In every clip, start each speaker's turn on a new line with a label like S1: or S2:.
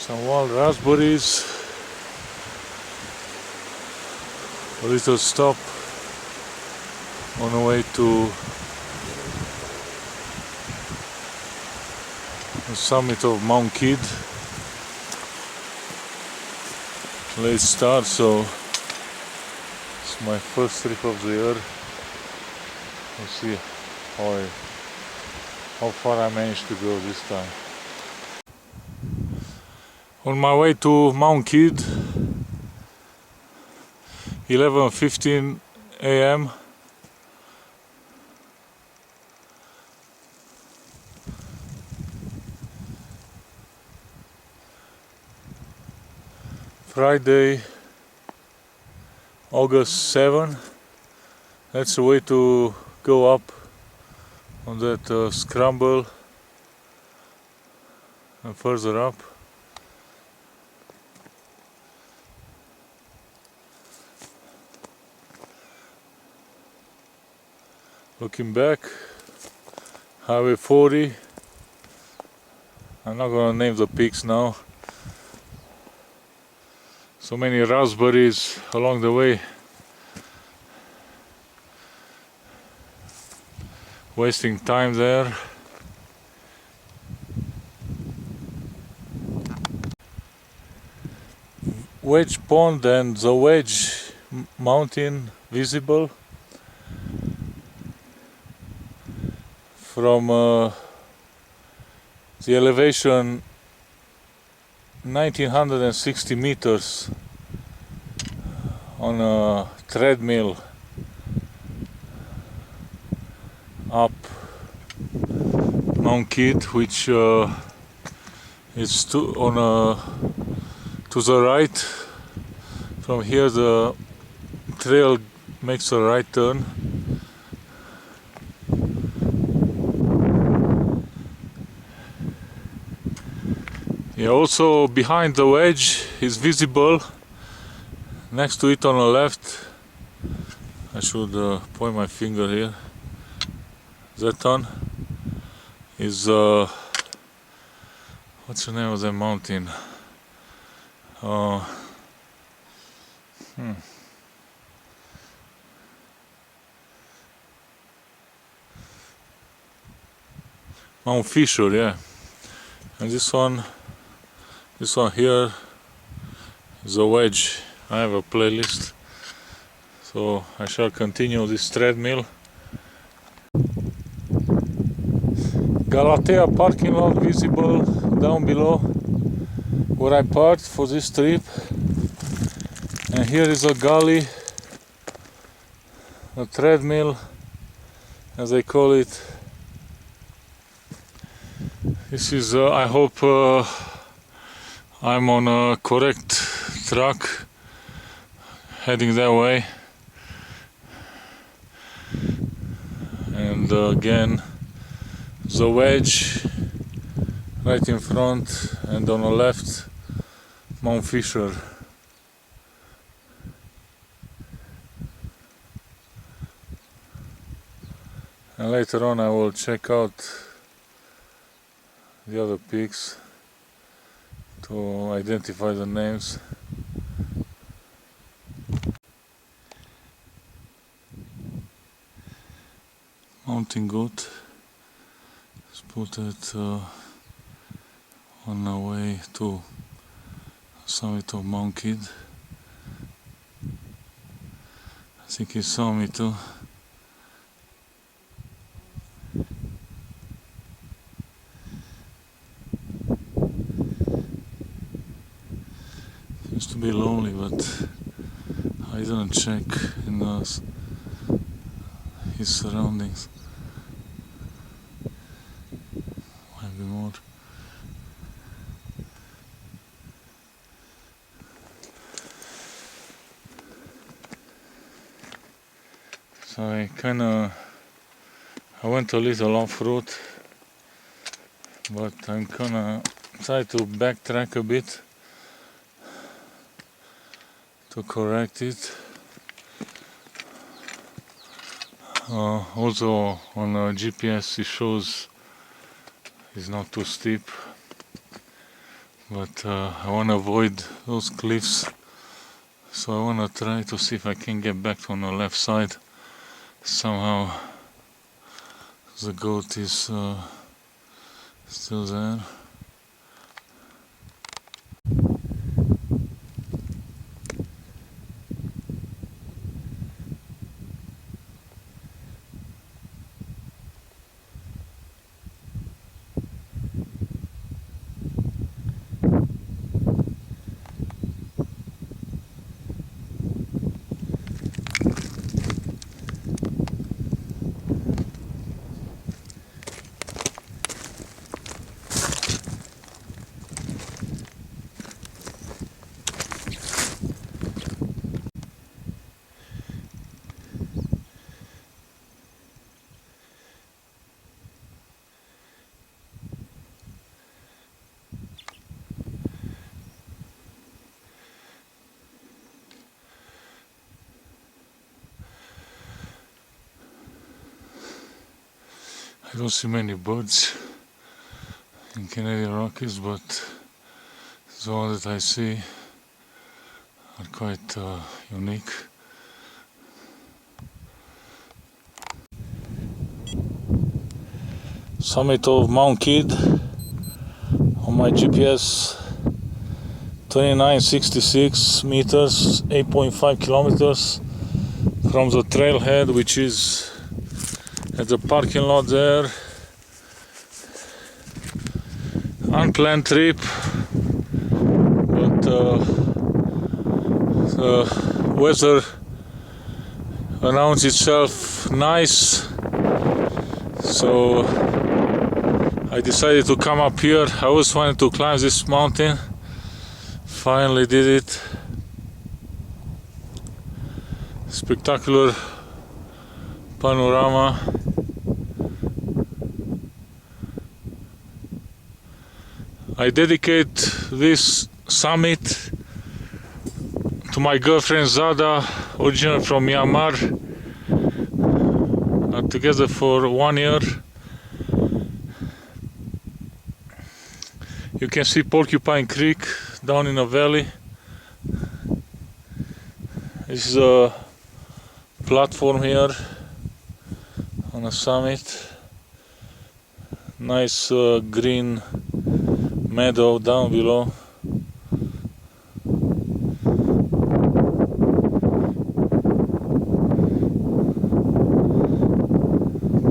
S1: Some wild raspberries, a little stop on the way to the summit of Mount Kidd. Late start, so it's my first trip of the year. We'll see how far I managed to go this time. On my way to Mount Kidd, 11:15 a.m. Friday, August 7. That's the way to go up on that scramble and further up. Looking back, Highway 40. I'm not gonna name the peaks now. So many raspberries along the way. Wasting time there. Wedge Pond and the Wedge Mountain visible from the elevation 1960 meters on a treadmill up Mount Kidd, which is to the right. From here the trail makes a right turn. Yeah, also behind the wedge is visible, next to it on the left. I should point my finger here. That one is what's the name of the mountain? Mount Fisher, yeah. And this one here is a wedge. I have a playlist, so I shall continue this treadmill. Galatea parking lot visible down below where I parked for this trip. And here is a gully, a treadmill as they call it. This is I hope I'm on a correct track heading that way. And again the wedge right in front, and on the left Mount Fisher. And later on I will check out the other peaks to identify the names. Mountain goat spotted on our way to the summit of Mount Kidd. I think he saw me too. Seems to be lonely, but I didn't check in his surroundings. Might be more. So I went a little off route, but I'm gonna try to backtrack a bit to correct it. Also on GPS it shows it's not too steep, but I want to avoid those cliffs, so I want to try to see if I can get back on the left side somehow. The goat is still there. I don't see many birds in Canadian Rockies, but the ones that I see are quite unique. Summit of Mount Kidd on my GPS, 2966 meters, 8.5 kilometers from the trailhead, which is at the parking lot there. Unplanned trip, but the weather announced itself nice, so I decided to come up here. I always wanted to climb this mountain, finally did it. Spectacular panorama. I dedicate this summit to my girlfriend Zada, originally from Myanmar. We're together for 1 year. You can see Porcupine Creek down in the valley. This is a platform here on the summit. Nice green meadow down below.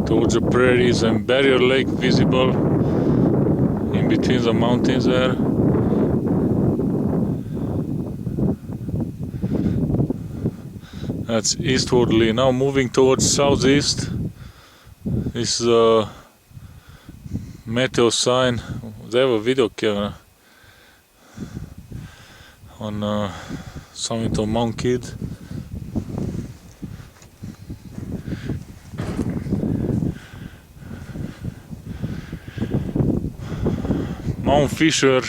S1: Towards the prairies and Barrier Lake visible in between the mountains there. That's eastwardly. Now moving towards southeast. This is a meteo sign. They have a video camera on summit of Mount Kidd. Mount Fisher,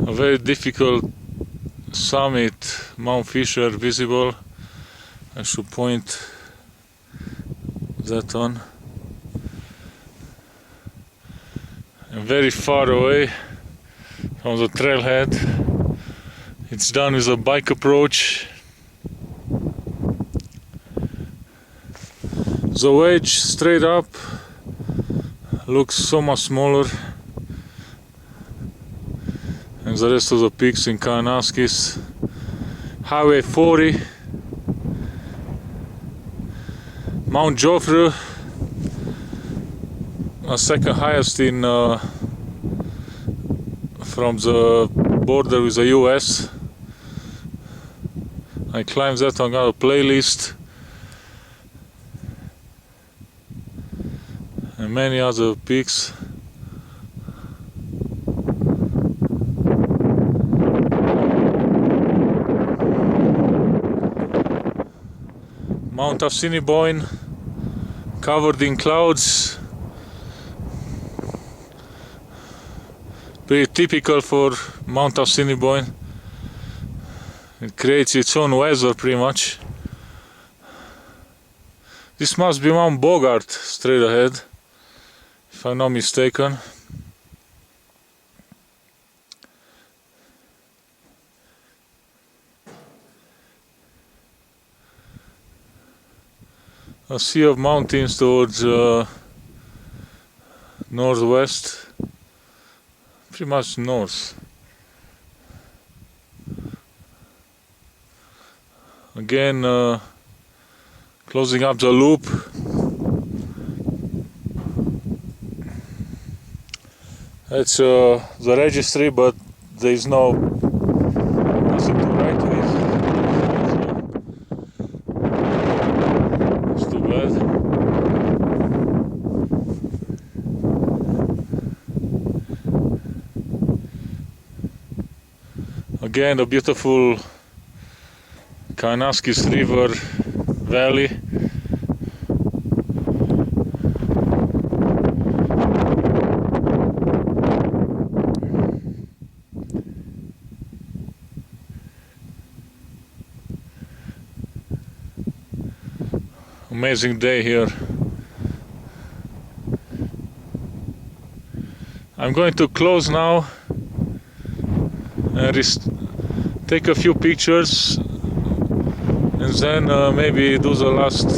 S1: a very difficult summit. Mount Fisher visible. I should point that on. And very far away from the trailhead. It's done with a bike approach. The wedge straight up looks so much smaller, and the rest of the peaks in Kananaskis. Highway 40, Mount Joffre, second highest in from the border with the US. I climbed that on our playlist, and many other peaks. Mount Assiniboine, covered in clouds. Pretty typical for Mount Assiniboine. It creates its own weather pretty much. This must be Mount Bogart straight ahead, if I'm not mistaken. a sea of mountains towards northwest, pretty much north. Again, closing up the loop. It's the registry, but there is nothing to write with. So it's too bad. Again, the beautiful Kananaskis river valley. Amazing day here. I'm going to close now and take a few pictures and then maybe do the last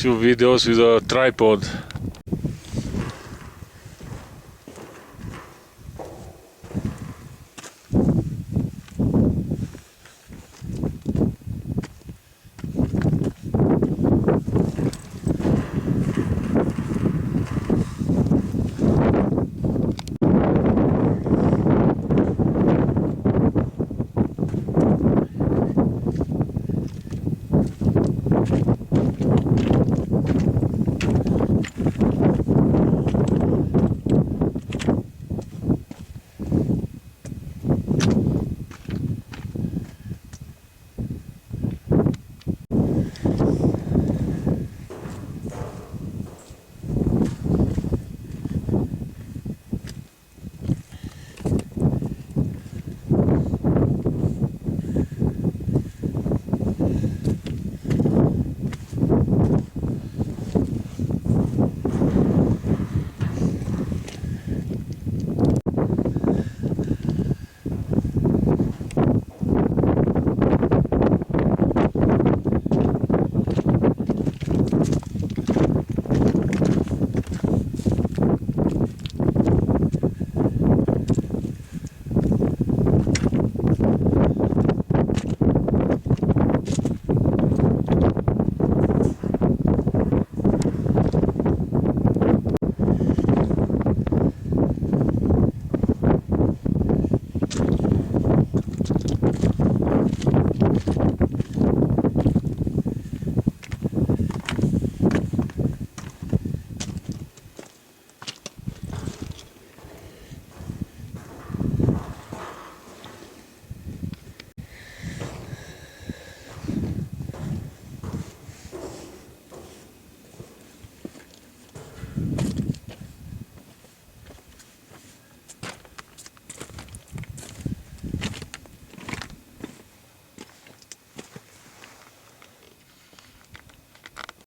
S1: few videos with a tripod.